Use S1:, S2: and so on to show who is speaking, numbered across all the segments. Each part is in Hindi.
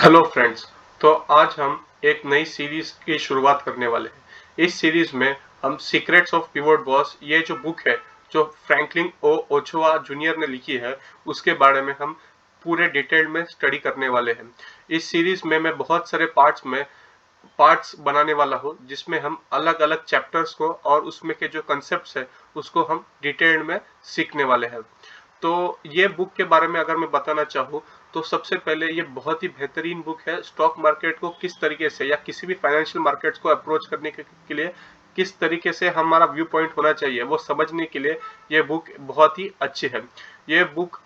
S1: Hello friends. तो आज हम एक नई सीरीज की शुरुआत करने वाले हैं। इस सीरीज में हम सीक्रेट्स ऑफ पिवोट बॉस, ये जो बुक है जो फ्रैंकलिन ओ ओचोआ जूनियर ने लिखी है, उसके बारे में हम पूरे डिटेल में स्टडी करने वाले हैं। इस सीरीज में मैं बहुत सारे पार्ट्स बनाने वाला हूँ, जिसमें हम अलग अलग चैप्टर्स को और उसमें के जो कंसेप्ट्स है उसको हम डिटेल में सीखने वाले हैं। तो ये बुक के बारे में अगर मैं बताना चाहूँ, तो सबसे पहले ये बहुत ही बेहतरीन बुक है। स्टॉक मार्केट को किस तरीके से या किसी भी फाइनेंशियल मार्केट्स को अप्रोच करने के लिए किस तरीके से हमारा व्यू पॉइंट होना चाहिए, वो समझने के लिए ये बुक बहुत ही अच्छी है। ये बुक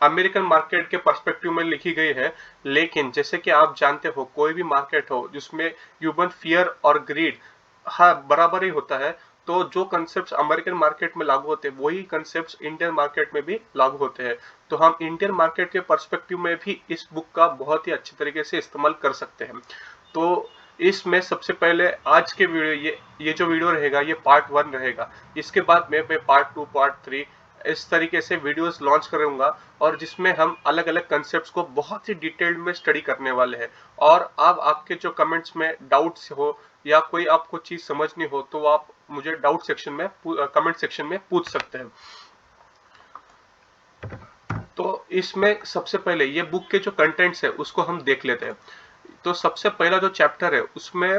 S1: अमेरिकन मार्केट के पर्सपेक्टिव में लिखी गई है, लेकिन जैसे कि आप जानते हो, कोई भी मार्केट हो जिसमें ह्यूमन फियर और ग्रीड हाँ बराबर ही होता है, तो जो कंसेप्ट अमेरिकन मार्केट में लागू होते हैं वही कंसेप्ट इंडियन मार्केट में भी लागू होते हैं। तो हम इंडियन मार्केट के पर्सपेक्टिव में भी इस बुक का बहुत ही अच्छी तरीके से इस्तेमाल कर सकते हैं। तो इसमें सबसे पहले आज के वीडियो, ये जो वीडियो रहेगा ये पार्ट 1 रहेगा। इसके बाद में मैं पार्ट 2, पार्ट 3 इस तरीके से वीडियोस लॉन्च करूंगा, और जिसमें हम अलग अलग कंसेप्ट्स को बहुत ही डिटेल्ड में स्टडी करने वाले हैं। और अब आपके जो कमेंट्स में डाउट्स हो या कोई आपको चीज समझनी हो, तो आप मुझे डाउट सेक्शन में कमेंट सेक्शन में पूछ सकते हैं। तो इसमें सबसे पहले ये बुक के जो कंटेंट्स है उसको हम देख लेते हैं। तो सबसे पहला जो चैप्टर है उसमें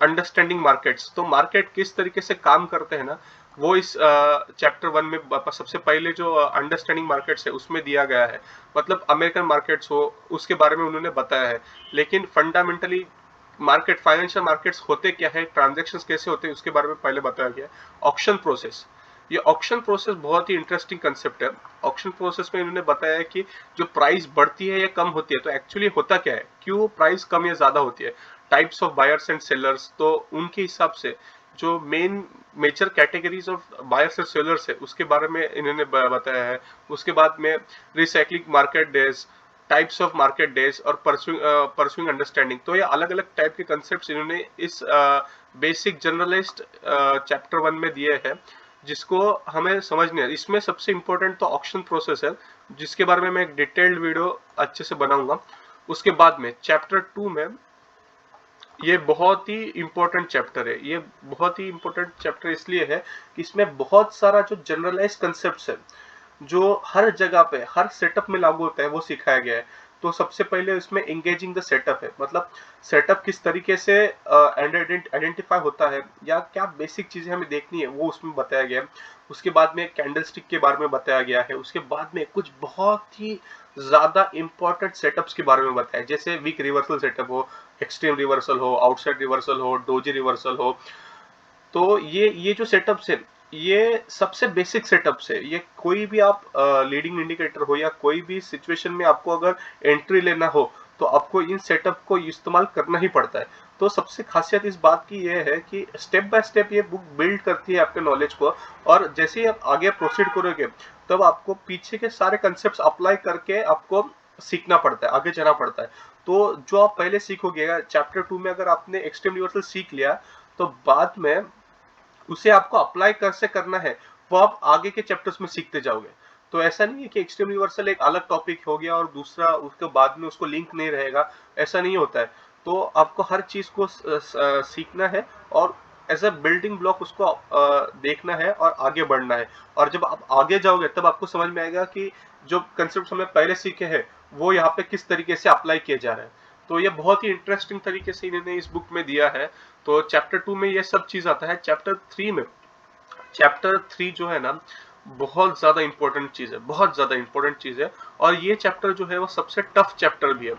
S1: अंडरस्टैंडिंग मार्केट्स, तो मार्केट किस तरीके से काम करते हैं ना, वो इस चैप्टर 1 में सबसे पहले जो अंडरस्टैंडिंग मार्केट्स है उसमें दिया गया है। मतलब अमेरिकन मार्केट्स हो उसके बारे में उन्होंने बताया है, लेकिन फंडामेंटली मार्केट, फाइनेंशियल मार्केट्स होते क्या है, ट्रांजैक्शंस कैसे होते हैं, उसके बारे में पहले बताया गया है। ऑक्शन प्रोसेस, ये ऑक्शन प्रोसेस बहुत ही इंटरेस्टिंग कंसेप्ट है। ऑक्शन प्रोसेस में इन्होंने बताया है कि जो प्राइस बढ़ती है या कम होती है, तो एक्चुअली होता क्या है, क्यों प्राइस कम या ज्यादा होती है, types of buyers and sellers, तो उनके हिसाब से जो major categories of buyers and sellers है उसके बारे में इन्होंने बताया है। उसके बाद में recycling market days, types of market days और परसुइंग अंडरस्टैंडिंग, तो ये अलग अलग टाइप के कंसेप्ट इन्होंने इस बेसिक जर्नलिस्ट चैप्टर 1 में दिए हैं, जिसको हमें समझने है। इसमें सबसे इंपॉर्टेंट तो ऑक्शन प्रोसेस है, जिसके बारे में मैं एक डिटेल्ड वीडियो अच्छे से बनाऊंगा। उसके बाद में चैप्टर 2 में, ये बहुत ही इंपॉर्टेंट चैप्टर है। ये बहुत ही इंपॉर्टेंट चैप्टर इसलिए है कि इसमें बहुत सारा जो जनरलाइज कंसेप्ट है जो हर जगह पे हर सेटअप में लागू होता है वो सिखाया गया है। तो सबसे पहले इसमें एंगेजिंग द सेटअप है, मतलब सेटअप किस तरीके से आइडेंटिफाई होता है या क्या बेसिक चीजें हमें देखनी है वो उसमें बताया गया है। उसके बाद में कैंडलस्टिक के बारे में बताया गया है। उसके बाद में कुछ बहुत ही ज्यादा इंपॉर्टेंट सेटअप्स के बारे में बताया, जैसे वीक रिवर्सल सेटअप हो, एक्सट्रीम रिवर्सल हो, आउटसाइड रिवर्सल हो, डोजी रिवर्सल हो। तो ये जो सेटअप्स है, ये सबसे बेसिक सेटअप्स है। ये कोई भी आप लीडिंग इंडिकेटर हो या कोई भी सिचुएशन में आपको अगर एंट्री लेना हो, तो आपको इन सेटअप को इस्तेमाल करना ही पड़ता है। तो सबसे खासियत इस बात की ये है कि स्टेप बाय स्टेप ये बुक बिल्ड करती है आपके नॉलेज को, और जैसे ही आप आगे प्रोसीड करोगे तब आपको पीछे के सारे कंसेप्ट अप्लाई करके आपको सीखना पड़ता है, आगे जाना पड़ता है। तो जो आप पहले सीखोगे चैप्टर 2 में, अगर आपने एक्सट्रीम रिवर्सल सीख लिया, तो बाद में उसे आपको अप्लाई कैसे करना है वो आप आगे के चैप्टर्स में सीखते जाओगे। तो ऐसा नहीं है कि एक्सट्रीम यूनिवर्सल एक अलग टॉपिक हो गया और दूसरा उसके बाद में उसको लिंक नहीं रहेगा, ऐसा नहीं होता है। तो आपको हर चीज को सीखना है और एज अ बिल्डिंग ब्लॉक उसको देखना है और आगे बढ़ना है। और जब आप आगे जाओगे तब आपको समझ में आएगा कि जो कंसेप्ट हमने पहले सीखे हैं वो यहाँ पे किस तरीके से अप्लाई किए जा रहे हैं। तो ये बहुत ही इंटरेस्टिंग तरीके से इन्होंने इस बुक में दिया है। तो चैप्टर 2 में ये सब चीज आता है। चैप्टर 3 जो है ना, बहुत ज्यादा इंपॉर्टेंट चीज है, बहुत ज्यादा इंपॉर्टेंट चीज है। और ये चैप्टर जो है वो सबसे टफ चैप्टर भी है।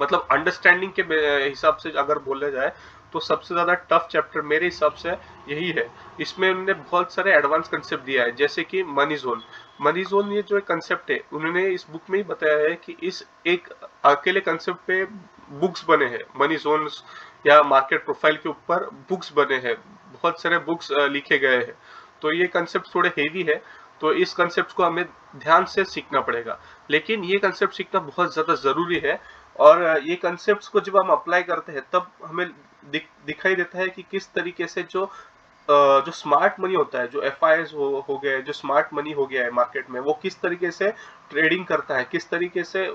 S1: मतलब अंडरस्टैंडिंग के हिसाब से अगर बोला जाए तो सबसे ज्यादा टफ चैप्टर मेरे हिसाब से यही है। इसमें उन्होंने बहुत सारे एडवांस कंसेप्ट दिया है, जैसे कि मनी जोन। मनी जोन ये जो कंसेप्ट है उन्होंने इस बुक में ही बताया है कि इस एक अकेले कंसेप्ट पे बुक्स बने हैं। मनी जोन या मार्केट प्रोफाइल के ऊपर बुक्स बने हैं, बहुत सारे बुक्स लिखे गए हैं। तो ये कंसेप्ट थोड़े हेवी है, तो इस कंसेप्ट को हमें ध्यान से सीखना पड़ेगा। लेकिन ये कंसेप्ट सीखना बहुत ज्यादा जरूरी है, और ये कंसेप्ट्स को जब हम अप्लाई करते हैं तब हमें दिखाई देता है कि किस तरीके से जो जो स्मार्ट मनी होता है, जो FIs हो गए, जो स्मार्ट मनी हो गया है मार्केट में, वो किस तरीके से ट्रेडिंग करता है, किस तरीके से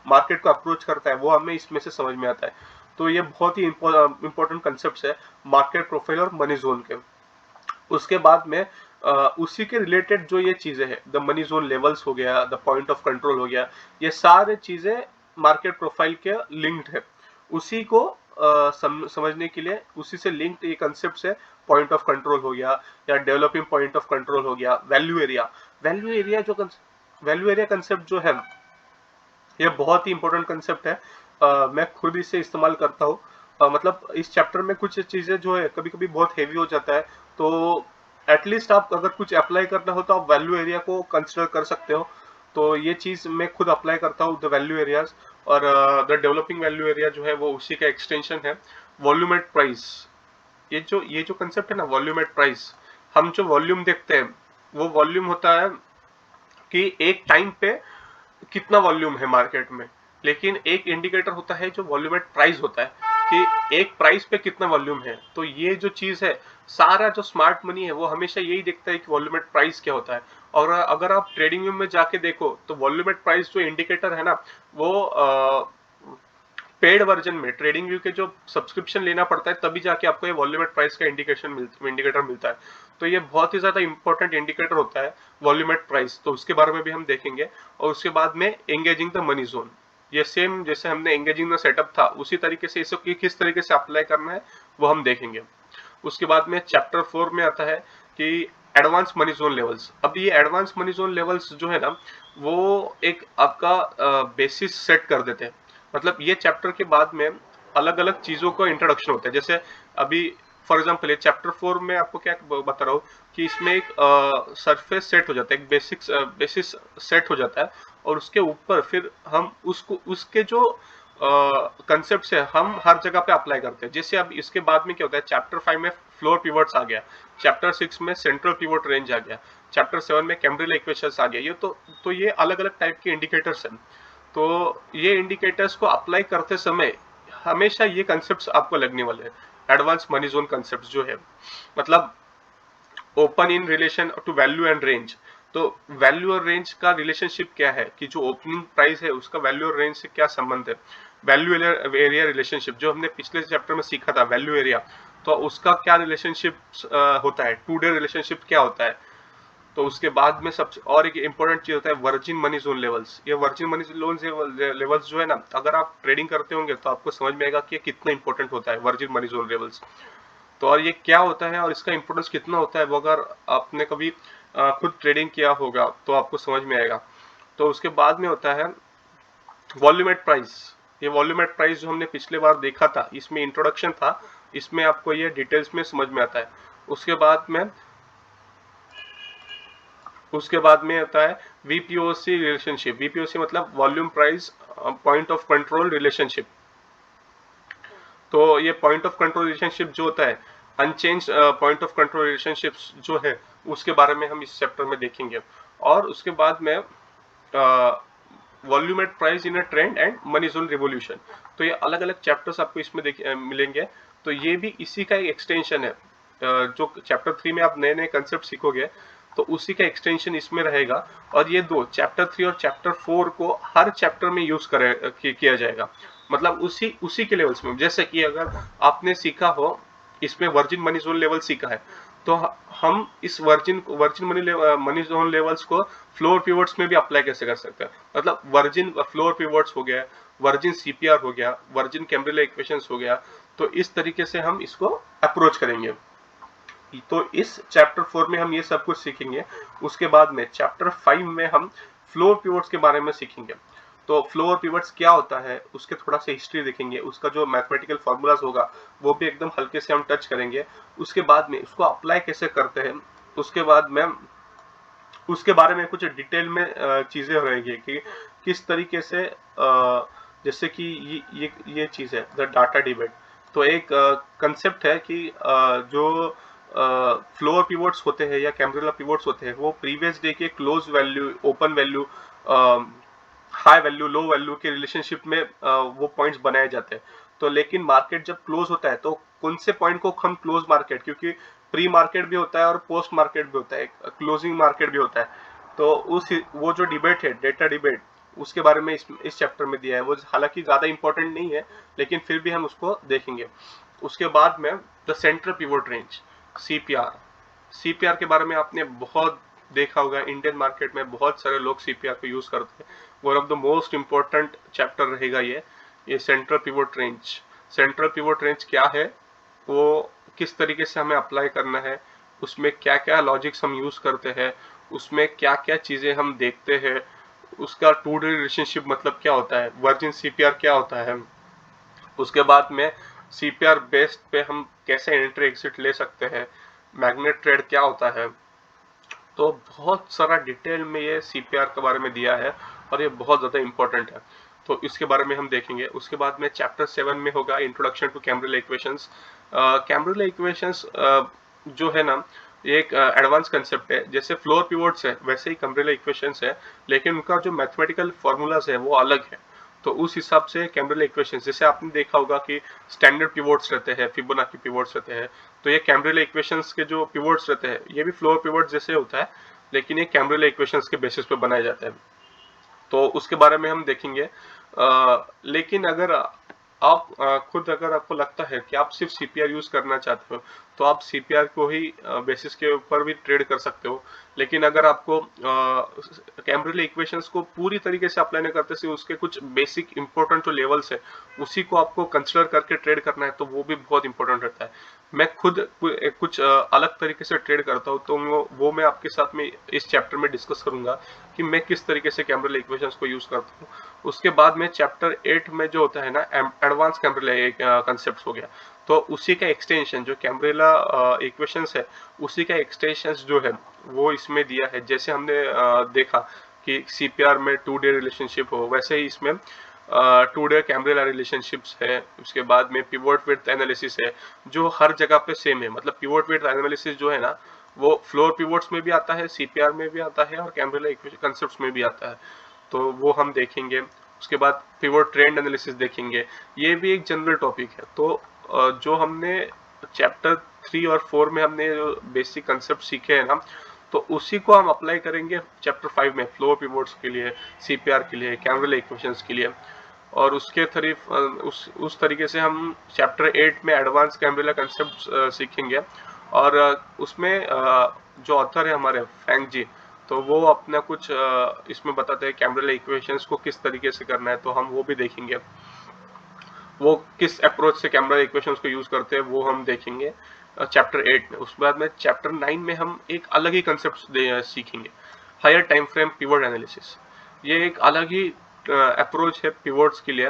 S1: मार्केट को अप्रोच करता है, वो हमें इसमें से समझ में आता है। तो ये बहुत ही इंपॉर्टेंट कंसेप्ट है मार्केट प्रोफाइल और मनी जोन के। उसके बाद में उसी के रिलेटेड जो ये चीजें हैं, द मनी जोन लेवल्स हो गया, द पॉइंट ऑफ कंट्रोल हो गया, ये सारे चीजें मार्केट प्रोफाइल के लिंक्ड है। उसी को समझने के लिए उसी से लिंक्ड ये कंसेप्ट है। पॉइंट ऑफ कंट्रोल हो गया, या डेवलपिंग पॉइंट ऑफ कंट्रोल हो गया, value area. Value area concept जो है, ये बहुत ही इंपॉर्टेंट कंसेप्ट है। मैं खुद इसे इस्तेमाल करता हूँ। मतलब इस चैप्टर में कुछ चीजें जो है कभी कभी बहुत हेवी हो जाता है, तो एटलीस्ट आप अगर कुछ अप्लाई करना हो तो आप वैल्यू एरिया को कंसिडर कर सकते हो। तो ये चीज मैं खुद अप्लाई करता हूँ, द वैल्यू एरियाज। और द डेवलपिंग वैल्यू एरिया जो है वो उसी का एक्सटेंशन है। वॉल्यूम एट प्राइस, ये जो कंसेप्ट है ना, वॉल्यूम एट प्राइस। हम जो वॉल्यूम देखते हैं, वो वॉल्यूम होता है कि एक टाइम पे कितना वॉल्यूम है मार्केट में। लेकिन एक इंडिकेटर होता है जो वॉल्यूम एट प्राइस होता है, कि एक प्राइस पे कितना वॉल्यूम है। तो ये जो चीज है, सारा जो स्मार्ट मनी है वो हमेशा यही देखता है कि वॉल्यूम एट प्राइस क्या होता है। और अगर आप ट्रेडिंग व्यू में जाके देखो तो वॉल्यूम एट प्राइस जो इंडिकेटर है ना, वो पेड वर्जन में ट्रेडिंग व्यू के जो सब्सक्रिप्शन लेना पड़ता है, तभी जाके आपको ये वॉल्यूम एट प्राइस का इंडिकेटर मिलता है। तो ये बहुत ही ज्यादा इंपॉर्टेंट इंडिकेटर होता है वॉल्यूम एट प्राइस। तो उसके बारे में भी हम देखेंगे। और उसके बाद में एंगेजिंग द मनी जोन, ये सेम जैसे हमने एंगेजिंग द सेटअप था, उसी तरीके से इसे किस तरीके से अप्लाई करना है वो हम देखेंगे। उसके बाद में चैप्टर 4 में आता है कि एडवांस मनी जोन लेवल्स। अब ये एडवांस मनी जोन लेवल्स जो है ना, वो एक आपका बेसिस सेट कर देते हैं। मतलब ये चैप्टर के बाद में अलग अलग चीजों का इंट्रोडक्शन होता है। जैसे अभी फॉर एग्जाम्पल ये चैप्टर 4 में आपको क्या बता रहा हूँ कि इसमें एक सरफेस सेट हो जाता है, एक बेसिस सेट हो जाता है। और उसके ऊपर फिर हम उसको उसके जो कंसेप्ट है हम हर जगह पे अप्लाई करते हैं। जैसे अब इसके बाद में क्या होता है, चैप्टर 5 में फ्लोर पिवट्स आ गया, चैप्टर 6 में सेंट्रल पिवट रेंज आ गया, चैप्टर 7 में कैम्ब्रिल इक्वेशंस आ गया। ये तो ये अलग अलग टाइप के इंडिकेटर्स हैं। तो ये इंडिकेटर्स को अप्लाई करते समय हमेशा ये कंसेप्ट्स आपको लगने वाले हैं। एडवांस मनी जोन कंसेप्ट जो है, मतलब open in relation to value and range. तो वैल्यू और रेंज का रिलेशनशिप क्या है, कि जो ओपनिंग प्राइस है उसका वैल्यू और रेंज से क्या संबंध है। वैल्यू एरिया रिलेशनशिप जो हमने पिछले चैप्टर में सीखा था, वैल्यू एरिया, तो उसका क्या रिलेशनशिप होता है, टू डे रिलेशनशिप क्या होता है। तो उसके बाद में सबसे और एक इंपॉर्टेंट चीज होता है वर्जिन मनी जोन लेवल्स। ये वर्जिन मनी जोन लेवल्स जो है ना, अगर आप ट्रेडिंग करते होंगे तो आपको समझ में आएगा कि ये कितना इंपॉर्टेंट होता है वर्जिन मनी जोन लेवल्स। तो और ये क्या होता है और इसका इंपॉर्टेंस कितना होता है, वो अगर आपने कभी खुद ट्रेडिंग किया होगा तो आपको समझ में आएगा। तो उसके बाद में होता है वॉल्यूम एट प्राइस। ये वॉल्यूम एट प्राइस जो हमने पिछले बार देखा था, इसमें इंट्रोडक्शन था, इसमें आपको ये डिटेल्स में समझ में आता है। उसके बाद में आता है वीपीओसी रिलेशनशिप। वीपीओसी मतलब volume price point of control relationship. तो ये पॉइंट ऑफ कंट्रोल रिलेशनशिप जो होता है, unchanged point of control relationships जो है, उसके बारे में हम इस चैप्टर में देखेंगे। और उसके बाद में volume at price in a trend and money zone revolution. तो ये अलग अलग चैप्टर्स आपको इसमें मिलेंगे। तो ये भी इसी का एक एक्सटेंशन है। जो चैप्टर 3 में आप नए नए कंसेप्ट सीखोगे, तो उसी का एक्सटेंशन इसमें रहेगा। और ये दो चैप्टर 3 और चैप्टर 4 को हर चैप्टर में यूज किया जाएगा। मतलब उसी उसी के लेवल्स में, जैसे कि अगर आपने सीखा हो, इसमें वर्जिन मनी जोन लेवल सीखा है, तो हम इस वर्जिन मनी जोन लेवल्स को फ्लोर पिवट्स में भी अप्लाई कैसे कर सकते हैं। मतलब वर्जिन फ्लोर पिवट्स हो गया, वर्जिन सीपीआर हो गया, वर्जिन कैम्ब्रिला इक्वेशंस हो गया। तो इस तरीके से हम इसको अप्रोच करेंगे। तो इस चैप्टर 4 में हम ये सब कुछ सीखेंगे। उसके बाद में चैप्टर 5 में हम फ्लोर पिवट्स के बारे में सीखेंगे। तो फ्लोर पिवट्स क्या होता है, उसके थोड़ा सा हिस्ट्री देखेंगे, उसका जो मैथमेटिकल फॉर्मूलाज होगा वो भी एकदम हल्के से हम टच करेंगे। उसके बाद में उसको अप्लाई कैसे करते हैं, उसके बाद में उसके बारे में कुछ डिटेल में चीजें रहेंगी कि किस तरीके से जैसे कि ये चीज है द डाटा डिबेट। तो एक कंसेप्ट है कि जो फ्लोर पिवोट्स होते हैं या कैम्ब्रेला पिवोट्स होते हैं, वो प्रीवियस डे के close value, open value, high value, low value के रिलेशनशिप में वो पॉइंट्स बनाए जाते हैं। तो लेकिन मार्केट जब क्लोज होता है तो कौन से पॉइंट को हम क्लोज मार्केट, क्योंकि प्री मार्केट भी होता है और पोस्ट मार्केट भी होता है, क्लोजिंग मार्केट भी होता है। तो उस वो जो डिबेट है, डेटा डिबेट, उसके बारे में इस चैप्टर में दिया है। वो हालांकि ज्यादा इंपॉर्टेंट नहीं है, लेकिन फिर भी हम उसको देखेंगे। उसके बाद में the central pivot range, CPR. CPR के बारे में आपने बहुत देखा होगा, इंडियन मार्केट में बहुत सारे लोग सीपीआर को यूज करते हैं। One of the most important chapter रहेगा ये central pivot range. Central pivot range क्या है, वो किस तरीके से हमें अप्लाई करना है, उसमें क्या क्या लॉजिक्स हम यूज करते हैं, उसमें क्या क्या चीजें हम देखते हैं, उसका टू डे रिलेशनशिप मतलब क्या होता है, वर्जिन सीपीआर क्या होता है। उसके बाद में सीपीआर बेस्ड पे हम कैसे एंट्री एग्जिट ले सकते हैं, मैग्नेट ट्रेड क्या होता है। तो बहुत सारा डिटेल में ये सीपीआर के बारे में दिया है और ये बहुत ज्यादा इंपॉर्टेंट है। तो इसके बारे में हम देखेंगे। उसके बाद में चैप्टर 7 में होगा इंट्रोडक्शन टू कैम्ब्रेला इक्वेशंस। कैम्ब्रेला इक्वेशंस जो है ना, ये एक एडवांस कंसेप्ट है। जैसे फ्लोर पिवोट्स है वैसे ही कैम्ब्रेला इक्वेशंस है, लेकिन उनका जो मैथमेटिकल फॉर्मूलाज है वो अलग है। तो उस हिसाब से कैम्ब्रेला इक्वेशंस, जैसे आपने देखा होगा कि स्टैंडर्ड पिवोट्स रहते हैं, फिबोनाची पिवोट्स रहते हैं, तो ये कैम्ब्रेला इक्वेशंस के जो पिवोट्स रहते हैं ये भी फ्लोर पिवोट जैसे होता है, लेकिन ये कैम्ब्रेला इक्वेशंस के बेसिस पे बनाया जाता है। तो उसके बारे में हम देखेंगे। लेकिन अगर आप खुद अगर आपको लगता है कि आप सिर्फ सीपीआर यूज करना चाहते हो, तो आप सीपीआर को ही बेसिस के ऊपर भी ट्रेड कर सकते हो। लेकिन अगर आपको कैम्ब्रेला इक्वेशंस को पूरी तरीके से अप्लाई नहीं करते से उसके कुछ बेसिक इंपॉर्टेंट जो लेवल्स है उसी को आपको कंसिडर करके ट्रेड करना है, तो वो भी बहुत इंपॉर्टेंट रहता है। मैं खुद कुछ अलग तरीके से ट्रेड करता हूँ, तो वो मैं आपके साथ में इस चैप्टर में डिस्कस करूंगा कि मैं किस तरीके से कैम्ब्रेला इक्वेशंस को यूज करता हूँ। उसके बाद में चैप्टर 8 में जो होता है ना, एडवांस कैम्ब्रेला कंसेप्ट हो गया, तो उसी का एक्सटेंशन जो कैम्ब्रेला इक्वेशंस है उसी का एक्सटेंशन जो है वो इसमें दिया है। जैसे हमने देखा कि सीपीआर में टू डे रिलेशनशिप हो, वैसे ही इसमें टू डे कैम्ब्रेला रिलेशनशिप्स है। उसके बाद में पिवोट विड्थ एनालिसिस है, जो हर जगह पे सेम है। मतलब पिवोट विड्थ एनालिसिस जो है ना, वो फ्लोर पिवोट्स में भी आता है, सीपीआर में भी आता है और कैम्ब्रेला इक्वेशन कंसेप्ट्स में भी आता है। तो वो हम देखेंगे। उसके बाद पिवोट ट्रेंड एनालिसिस देखेंगे, ये भी एक जनरल टॉपिक है। तो जो हमने चैप्टर 3 और 4 में हमने जो बेसिक कंसेप्ट सीखे हैं ना, तो उसी को हम अप्लाई करेंगे चैप्टर 5 में, फ्लोर पिवोट्स के लिए, सीपीआर के लिए, कैम्ब्रेला इक्वेशंस के लिए। और उसके तरीफ उस तरीके से हम चैप्टर 8 में एडवांस कैम्ब्रेला कंसेप्ट सीखेंगे। और उसमें जो ऑथर है हमारे फैंग जी, तो वो अपना कुछ इसमें बताते हैं कैम्ब्रेला इक्वेशंस को किस तरीके से करना है, तो हम वो भी देखेंगे। वो किस अप्रोच से कैम्ब्रेला इक्वेशंस को यूज करते हैं वो हम देखेंगे चैप्टर 8 में। उसके बाद में चैप्टर 9 में हम एक अलग ही कंसेप्ट सीखेंगे, higher time frame pivot analysis. ये एक अलग ही अप्रोच है पिवोट्स के लिए।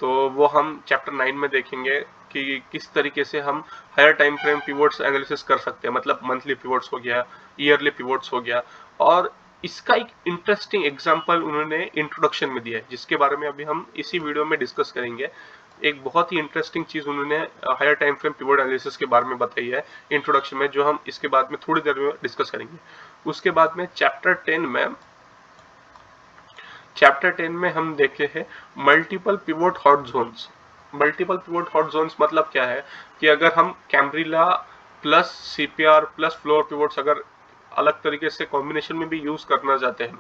S1: तो वो हम चैप्टर 9 में देखेंगे कि किस तरीके से हम higher time frame pivots analysis कर सकते हैं। मतलब मंथली पिवोट्स हो गया, ईयरली पिवोट्स हो गया। और इसका एक इंटरेस्टिंग एग्जांपल उन्होंने इंट्रोडक्शन में दिया है, जिसके बारे में अभी हम इसी वीडियो में डिस्कस करेंगे। एक बहुत ही इंटरेस्टिंग चीज उन्होंने higher time frame pivot analysis के बारे में बताई है इंट्रोडक्शन में, जो हम इसके बाद में थोड़ी देर में डिस्कस करेंगे। उसके बाद में चैप्टर 10 में हम देखे हैं multiple pivot hot zones. Multiple pivot hot zones मतलब क्या है कि अगर हम कैम्ब्रेला plus CPR plus floor pivots अगर अलग तरीके से कॉम्बिनेशन में भी यूज करना चाहते हैं,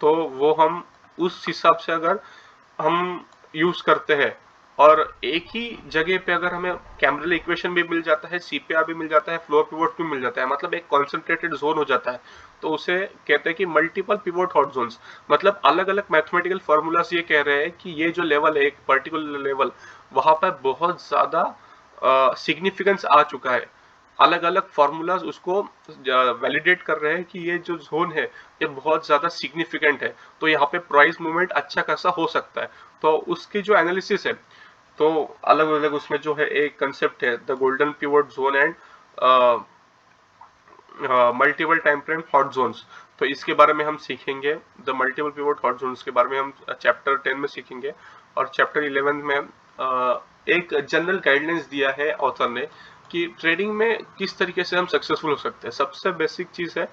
S1: तो वो हम उस हिसाब से अगर हम यूज करते हैं। और एक ही जगह पे अगर हमें कैम्ब्रेला इक्वेशन भी मिल जाता है, सीपीआर भी मिल जाता है, फ्लोर पिवोट भी मिल जाता है, मतलब एक कॉन्सेंट्रेटेड जोन हो जाता है, तो उसे कहते हैं कि मल्टीपल पिवोट हॉट जोन्स। मतलब अलग अलग मैथमेटिकल फॉर्मूलाज ये कह रहे हैं कि ये जो लेवल है, एक पर्टिकुलर लेवल, वहां पर बहुत ज्यादा सिग्निफिकेंस आ चुका है। अलग अलग फॉर्मूलाज उसको वैलिडेट कर रहे हैं कि ये जो जोन है ये बहुत ज्यादा सिग्निफिकेंट है, तो यहाँ पे प्राइस मूवमेंट अच्छा खासा हो सकता है। तो उसकी जो एनालिसिस है, तो अलग अलग उसमें जो है एक कंसेप्ट है the golden pivot zone and multiple time frame hot zones. तो इसके बारे में हम सीखेंगे, the multiple pivot hot zones के बारे में हम चैप्टर 10 में सीखेंगे। और चैप्टर 11 में एक जनरल गाइडलाइंस दिया है ऑथर ने कि ट्रेडिंग में किस तरीके से हम सक्सेसफुल हो सकते हैं। सबसे बेसिक चीज है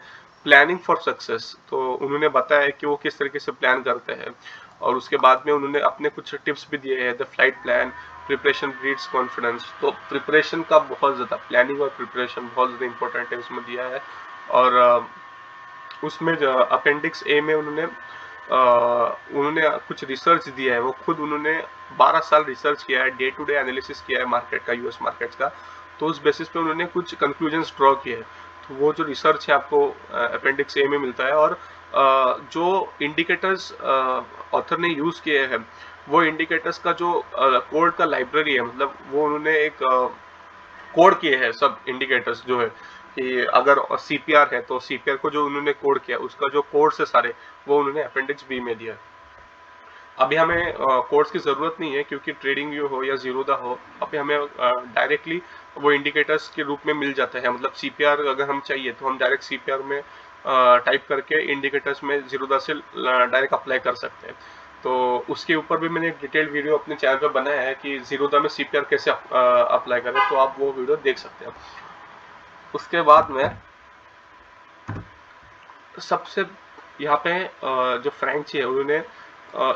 S1: प्लानिंग फॉर सक्सेस। तो उन्होंने बताया कि वो किस तरीके से प्लान करते हैं। और उसके बाद में उन्होंने अपने कुछ टिप्स भी दिए हैं, the flight plan, preparation breeds confidence. तो प्रिपरेशन का बहुत ज़्यादा, प्लानिंग और प्रिपरेशन बहुत ज़्यादा इंपॉर्टेंट है उसमें दिया है। और उसमें अपेंडिक्स ए में उन्होंने कुछ रिसर्च दिया है, वो खुद उन्होंने 12 साल रिसर्च किया है, डे टू डे एनालिसिस किया है मार्केट का, यूएस मार्केट्स का। तो उस बेसिस पे उन्होंने कुछ कंक्लूजन्स ड्रॉ किए हैं। तो वो जो रिसर्च है आपको अपेंडिक्स ए में मिलता है। और जो इंडिकेटर्स ऑथर ने यूज किए हैं, वो इंडिकेटर्स का जो कोड का लाइब्रेरी है, मतलब वो उन्होंने एक कोड किए हैं सब इंडिकेटर्स जो है, कि अगर सीपीआर है तो सीपीआर को जो उन्होंने कोड किया, उसका जो कोड्स है सारे, वो उन्होंने अपेंडिक्स बी में दिया है। अभी हमें कोड्स की जरूरत नहीं है, क्योंकि ट्रेडिंग व्यू हो या जीरोदा हो, अभी हमें डायरेक्टली वो इंडिकेटर्स के रूप में मिल जाता है। मतलब सीपीआर अगर हम चाहिए तो हम डायरेक्ट सीपीआर में टाइप करके इंडिकेटर्स में जीरोदा से डायरेक्ट अप्लाई कर सकते हैं। तो उसके ऊपर भी मैंने एक डिटेल्ड वीडियो अपने चैनल पर बनाया है कि जीरोदा में सीपीआर कैसे अप्लाई करें, तो आप वो वीडियो देख सकते हैं। उसके बाद में सबसे यहाँ पे जो फ्रेंच है, उन्होंने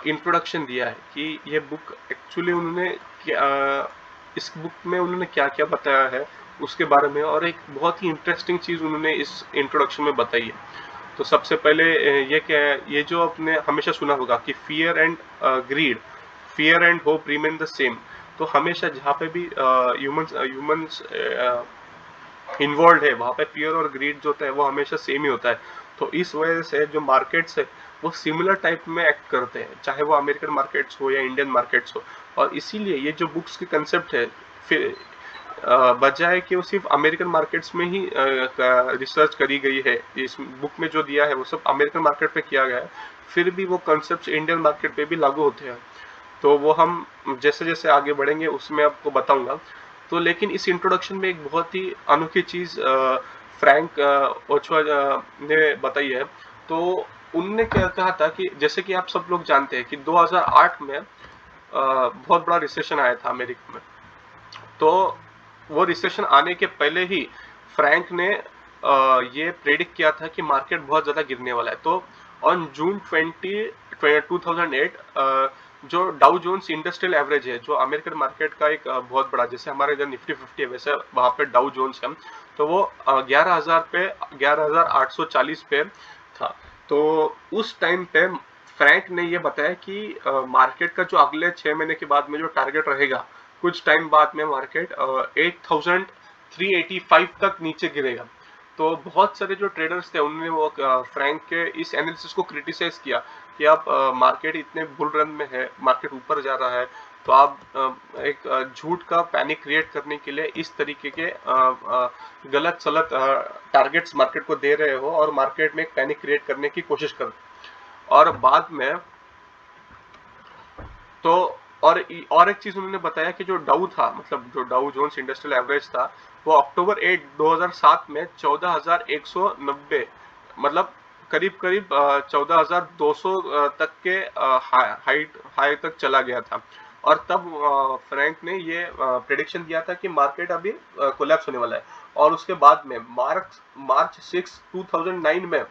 S1: इंट्रोडक्शन दिया है कि ये बुक एक्चुअली उन्होंने इस बुक में उन्होंने क्या क्या बताया है उसके बारे में। और एक बहुत ही इंटरेस्टिंग चीज उन्होंने इस इंट्रोडक्शन में बताई है। तो सबसे पहले ये क्या है, ये जो आपने हमेशा सुना होगा कि fear and greed, fear and hope remain the same. तो हमेशा जहाँ पे भी ह्यूमंस इन्वॉल्व है, वहां पे फियर और ग्रीड जो होता है वो हमेशा सेम ही होता है। तो इस वजह से जो मार्केट्स है वो सिमिलर टाइप में एक्ट करते हैं, चाहे वो अमेरिकन मार्केट्स हो या इंडियन मार्केट्स हो। और इसीलिए ये जो बुक्स की कंसेप्ट है, फिर बजाय कि वो सिर्फ अमेरिकन मार्केट्स में ही रिसर्च करी गई है, इस बुक में जो दिया है वो सब अमेरिकन मार्केट पे किया गया है, फिर भी वो कंसेप्ट इंडियन मार्केट पे भी लागू होते हैं। तो वो हम जैसे जैसे आगे बढ़ेंगे उसमें आपको बताऊंगा। तो लेकिन इस इंट्रोडक्शन में एक बहुत ही अनोखी चीज फ्रैंक ओचवा ने बताई है। तो उनने क्या कहा था कि जैसे कि आप सब लोग जानते हैं कि 2008 में बहुत बड़ा रिसेशन आया था अमेरिका में। तो वो रिसेशन आने के पहले ही फ्रैंक ने ये प्रेडिक्ट किया था कि मार्केट बहुत ज्यादा गिरने वाला है। तो ऑन जून 2008 जो डाउ जोन्स इंडस्ट्रियल एवरेज है, जो अमेरिकन मार्केट का एक बहुत बड़ा, जैसे हमारे इधर निफ्टी 50 है वैसे वहां पे डाउ जोन्स है, तो वो 11,000 पे 11,840 पे था। तो उस टाइम पे फ्रैंक ने ये बताया कि मार्केट का जो अगले 6 महीने के बाद में जो टारगेट रहेगा, कुछ टाइम बाद में मार्केट 8,385 तक नीचे गिरेगा। तो बहुत सारे जो ट्रेडर्स थे उन्होंने वो फ्रैंक के इस एनालिसिस को क्रिटिसाइज किया कि आप मार्केट इतने बुल रन में है, मार्केट ऊपर जा रहा है, तो आप एक झूठ का पैनिक क्रिएट करने के लिए इस तरीके के गलत सलत टारगेट्स मार्केट को दे रहे हो और मार्केट में एक पैनिक क्रिएट करने की कोशिश कर। और बाद में तो और एक चीज उन्होंने बताया कि जो डाउ था, मतलब जो डाउ जोन्स इंडस्ट्रियल एवरेज था, वो अक्टूबर 8 2007 में 14,190, मतलब करीब करीब 14,200 तक के हाई तक चला गया था। और तब फ्रैंक ने ये प्रेडिक्शन दिया था कि मार्केट अभी कोलैप्स होने वाला है। और उसके बाद में मार्च 6 2009 में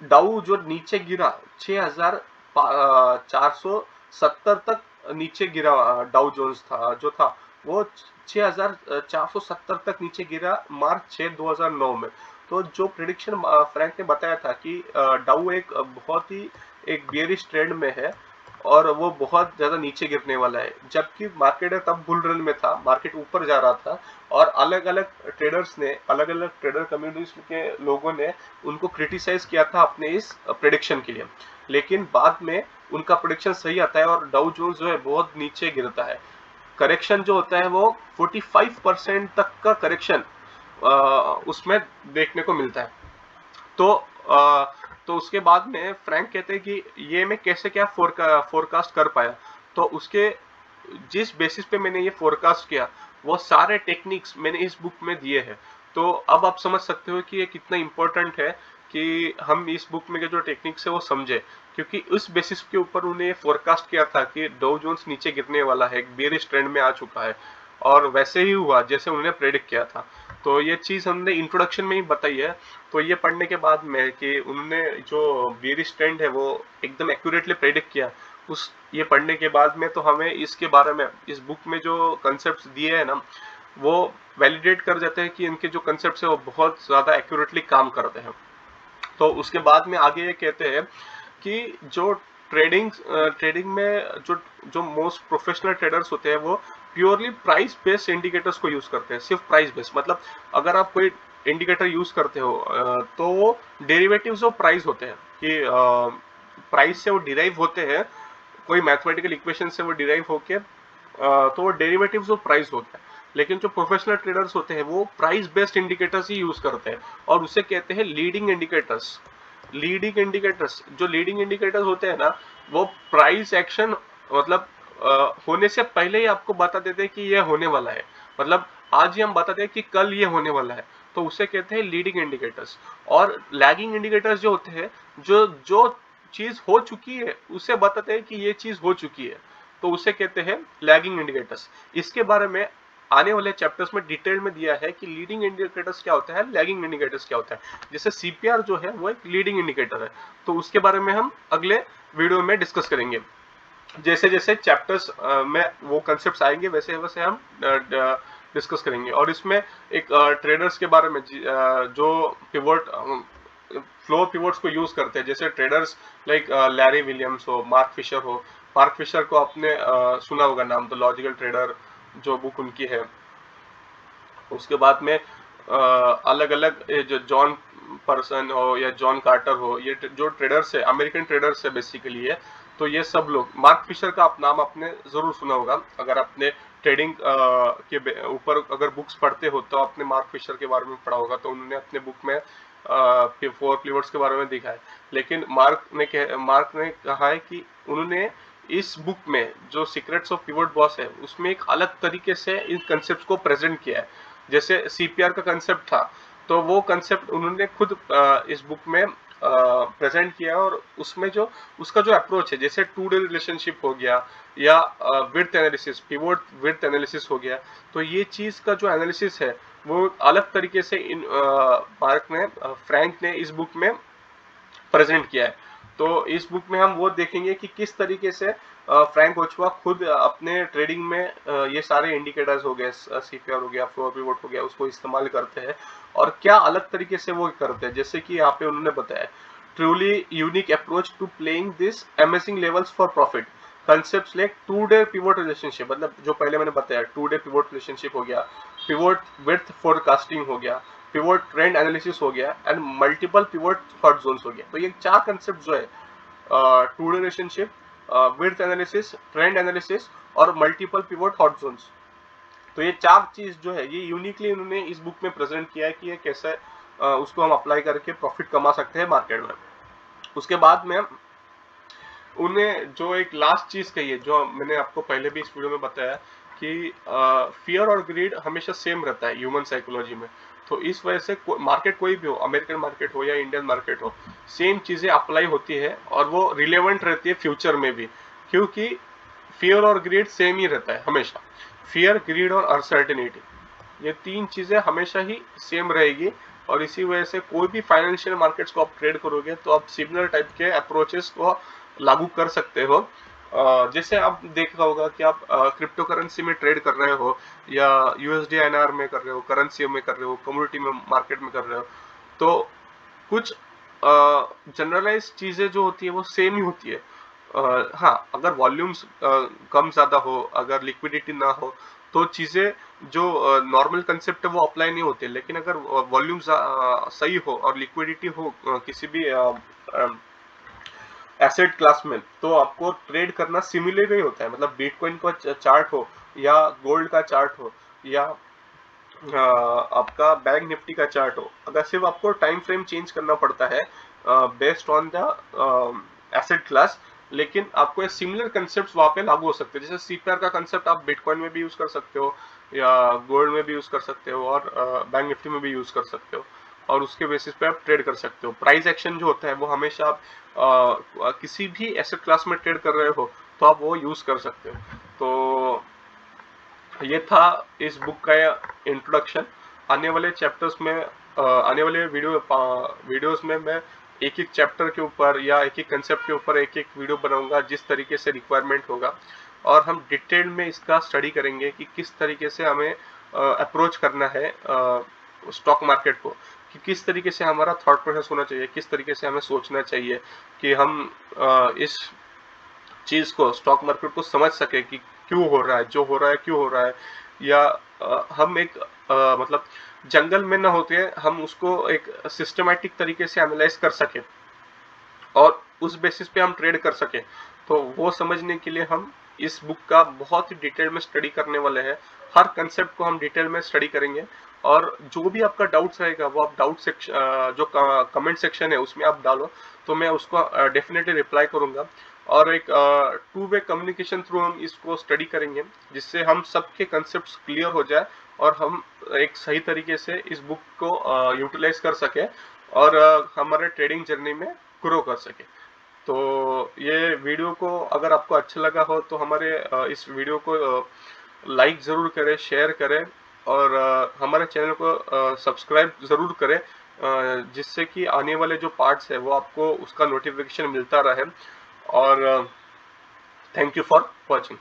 S1: डाउ जो नीचे गिरा 6,470 तक नीचे गिरा, डाउ जोन्स था जो था वो 6,470 तक नीचे गिरा मार्च 6 2009 में। तो जो प्रिडिक्शन फ्रैंक ने बताया था कि डाउ एक बहुत ही एक बियरिश ट्रेंड में है और वो बहुत ज्यादा नीचे गिरने वाला है, जबकि मार्केट तब बुल रन में था, मार्केट ऊपर जा रहा था। और अलग अलग ट्रेडर्स ने, अलग अलग ट्रेडर कम्युनिटीज के लोगों ने उनको क्रिटिसाइज किया था अपने इस प्रेडिक्शन के लिए। लेकिन बाद में उनका प्रेडिक्शन सही आता है और डाउ जोन्स जो है बहुत नीचे गिरता है। करेक्शन जो होता है वो 45% तक का करेक्शन उसमें देखने को मिलता है। तो तो उसके बाद में फ्रैंक कहते हैं कि ये मैं कैसे क्या फोरकास्ट कर पाया। तो उसके जिस बेसिस पे मैंने ये फोरकास्ट किया, वो सारे टेक्निक्स मैंने इस बुक में दिए हैं। तो अब आप समझ सकते हो कि ये कितना इम्पोर्टेंट है कि हम इस बुक में के जो टेक्निक्स है वो समझे, क्योंकि उस बेसिस के ऊपर उन्हें फोरकास्ट किया था कि डाउ जोन्स नीचे गिरने वाला है, एक बेयरिश ट्रेंड में आ चुका है। और वैसे ही हुआ जैसे उन्होंने प्रेडिक्ट किया था। तो ये चीज हमने इंट्रोडक्शन में ही बताई है। तो ये पढ़ने के बाद में कि उन्होंने जो बेयरिश ट्रेंड है वो एकदम एक्यूरेटली प्रेडिक्ट किया, उस ये पढ़ने के बाद में तो हमें इसके बारे में, इस बुक में जो कंसेप्ट दिए हैं ना, वो वैलिडेट कर जाते हैं कि इनके जो कंसेप्ट है वो बहुत ज्यादा एक्यूरेटली काम करते हैं। तो उसके बाद में आगे ये कहते हैं कि जो ट्रेडिंग में जो जो मोस्ट प्रोफेशनल ट्रेडर्स होते हैं वो प्योरली प्राइस बेस्ड इंडिकेटर्स को यूज करते हैं, सिर्फ प्राइस बेस्ड। मतलब अगर आप कोई इंडिकेटर यूज करते हो तो वो डेरिवेटिव्स ऑफ प्राइस होते हैं, कि प्राइस से वो डिराइव होते हैं, कोई मैथमेटिकल इक्वेशन से वो डिराइव होके तो वो डेरिवेटिव्स ऑफ प्राइस होते हैं। लेकिन जो प्रोफेशनल ट्रेडर्स होते हैं वो प्राइस बेस्ड इंडिकेटर्स ही यूज करते हैं, और उसे कहते हैं लीडिंग इंडिकेटर्स। लीडिंग इंडिकेटर्स, जो लीडिंग इंडिकेटर्स होते हैं ना, वो प्राइस एक्शन मतलब होने से पहले ही आपको बता देते हैं कि ये होने वाला है। मतलब आज ही हम बताते हैं कि कल ये होने वाला है, तो उसे कहते हैं लीडिंग इंडिकेटर्स। और लैगिंग इंडिकेटर्स जो होते हैं, जो जो चीज हो चुकी है उसे बताते हैं कि ये चीज हो चुकी है, तो उसे कहते हैं लैगिंग इंडिकेटर्स। इसके बारे में आने वाले चैप्टर्स में डिटेल में दिया है कि लीडिंग इंडिकेटर्स क्या होता है, लैगिंग इंडिकेटर्स क्या होता है। जैसे सीपीआर जो है वो एक लीडिंग इंडिकेटर है, तो उसके बारे में हम अगले वीडियो में डिस्कस करेंगे। जैसे जैसे चैप्टर्स में वो कंसेप्ट आएंगे वैसे वैसे हम डिस्कस करेंगे। और इसमें एक ट्रेडर्स के बारे में जो पिवोट फ्लो पिवोट्स को यूज करते हैं, जैसे ट्रेडर्स लाइक लैरी विलियम्स हो, मार्क फिशर हो। मार्क फिशर को आपने सुना होगा नाम, तो लॉजिकल ट्रेडर जो बुक उनकी है। उसके बाद में अलग अलग जो जॉन पर्सन हो या जॉन कार्टर हो, ये जो ट्रेडर्स है, अमेरिकन ट्रेडर्स है बेसिकली है। तो ये सब लोग, मार्क फिशर का आप नाम आपने जरूर सुना होगा, अगर आपने ट्रेडिंग के ऊपर अगर बुक्स पढ़ते हो तो आपने मार्क फिशर के बारे में पढ़ा होगा। तो उन्होंने अपने बुक में फोर पिवट्स के बारे में दिखा है। लेकिन मार्क ने कहा है कि उन्होंने इस बुक में जो सीक्रेट्स ऑफ पिवट बॉस है उसमें एक अलग तरीके से इन कंसेप्ट को प्रेजेंट किया है। जैसे सीपीआर का कंसेप्ट था, तो वो कंसेप्ट उन्होंने खुद इस बुक में प्रेजेंट किया। और उसमें जो उसका जो अप्रोच है, जैसे टू डे रिलेशनशिप हो गया या width analysis, pivot width analysis हो गया, तो ये चीज का जो एनालिसिस है वो अलग तरीके से इन फ्रैंक ने इस बुक में प्रेजेंट किया है। तो इस बुक में हम वो देखेंगे कि किस तरीके से फ्रैंक ओचवा खुद अपने ट्रेडिंग में ये सारे इंडिकेटर्स हो गए, सीपीआर हो गया, फ्लोर पिवोट हो गया, उसको इस्तेमाल करते हैं और क्या अलग तरीके से वो करते हैं। जैसे कि यहाँ पे उन्होंने बताया, truly unique approach to playing this amazing levels for profit, concept like today pivot relationship, मतलब जो पहले मैंने बताया टू डे पिवोट रिलेशनशिप हो गया, पिवोट विड्थ फोरकास्टिंग हो गया, पिवोट ट्रेंड एनालिसिस हो गया, and multiple pivot hot zones हो गया। तो ये चार कंसेप्ट जो है, today relationship, width analysis, trend analysis और मल्टीपल पिवोट हॉट जोन्स, तो ये चार चीज जो है ये यूनिकली उन्होंने इस बुक में प्रेजेंट किया है कि ये कैसे उसको हम अप्लाई करके प्रॉफिट कमा सकते हैं मार्केट में। उसके बाद में उन्हें जो एक लास्ट चीज कही है, जो मैंने आपको पहले भी इस वीडियो में बताया कि फियर और ग्रीड हमेशा सेम रहता है ह्यूमन साइकोलॉजी में। तो इस वजह से मार्केट कोई भी हो, अमेरिकन मार्केट हो या इंडियन मार्केट हो, सेम चीजें अप्लाई होती है और वो रिलेवेंट रहती है फ्यूचर में भी, क्योंकि फियर और ग्रीड सेम ही रहता है हमेशा। फियर, ग्रीड और अनसर्टेनिटी, ये तीन चीजें हमेशा ही सेम रहेगी। और इसी वजह से कोई भी फाइनेंशियल मार्केट्स को आप ट्रेड करोगे तो आप सिमिलर टाइप के अप्रोचेस को लागू कर सकते हो। जैसे आप देखा होगा कि आप क्रिप्टो करेंसी में ट्रेड कर रहे हो या यूएसडी आईएनआर में कर रहे हो, करेंसी में कर रहे हो, कम्युनिटी में मार्केट में कर रहे हो, तो कुछ जनरलाइज चीजें जो होती है वो सेम ही होती है। हाँ, अगर वॉल्यूम्स कम ज्यादा हो, अगर लिक्विडिटी ना हो, तो चीजें जो नॉर्मल कंसेप्ट है वो अप्लाई नहीं होते। लेकिन अगर वॉल्यूम सही हो और लिक्विडिटी हो किसी भी एसेट क्लास में, तो आपको ट्रेड करना सिमिलर ही होता है। मतलब बिटकॉइन का चार्ट हो या गोल्ड का चार्ट हो या आपका बैंक निफ्टी का चार्ट हो, अगर सिर्फ आपको टाइम फ्रेम चेंज करना पड़ता है based on the asset class, लेकिन आपको ये सिमिलर कंसेप्ट वहां पे लागू हो सकते हैं। जैसे सीपीआर का कंसेप्ट आप बिटकॉइन में भी यूज कर सकते हो या गोल्ड में भी यूज कर सकते हो और बैंक निफ्टी में भी यूज कर सकते हो, और उसके बेसिस पे आप ट्रेड कर सकते हो। प्राइस एक्शन जो होता है वो हमेशा आप किसी भी एसेट क्लास में ट्रेड कर रहे हो तो आप वो यूज कर सकते हो। तो ये था इस बुक का इंट्रोडक्शन। आने वाले चैप्टर्स में आने वाले वीडियोस में मैं एक एक चैप्टर के ऊपर या एक एक कंसेप्ट के ऊपर एक एक वीडियो बनाऊंगा जिस तरीके से रिक्वायरमेंट होगा, और हम डिटेल में इसका स्टडी करेंगे कि किस तरीके से हमें अप्रोच करना है स्टॉक मार्केट को, कि किस तरीके से हमारा थॉट प्रोसेस होना चाहिए, किस तरीके से हमें सोचना चाहिए कि हम इस चीज को, स्टॉक मार्केट को समझ सके कि क्यों हो रहा है, जो हो रहा है क्यों हो रहा है, या हम एक मतलब जंगल में न होते हैं, हम उसको एक सिस्टमैटिक तरीके से एनालाइज कर सके और उस बेसिस पे हम ट्रेड कर सके। तो वो समझने के लिए हम इस बुक का बहुत ही डिटेल में स्टडी करने वाले हैं। हर कंसेप्ट को हम डिटेल में स्टडी करेंगे, और जो भी आपका डाउट्स रहेगा वो आप डाउट सेक्शन, जो कमेंट सेक्शन है उसमें आप डालो, तो मैं उसको डेफिनेटली रिप्लाई करूंगा। और एक टू वे कम्युनिकेशन थ्रू हम इसको स्टडी करेंगे, जिससे हम सबके कंसेप्ट क्लियर हो जाए और हम एक सही तरीके से इस बुक को यूटिलाइज कर सके और हमारे ट्रेडिंग जर्नी में ग्रो कर सके। तो ये वीडियो को अगर आपको अच्छा लगा हो तो हमारे इस वीडियो को लाइक ज़रूर करें, शेयर करें, और हमारे चैनल को सब्सक्राइब ज़रूर करें, जिससे कि आने वाले जो पार्ट्स है वो आपको उसका नोटिफिकेशन मिलता रहे। और थैंक यू फॉर वॉचिंग।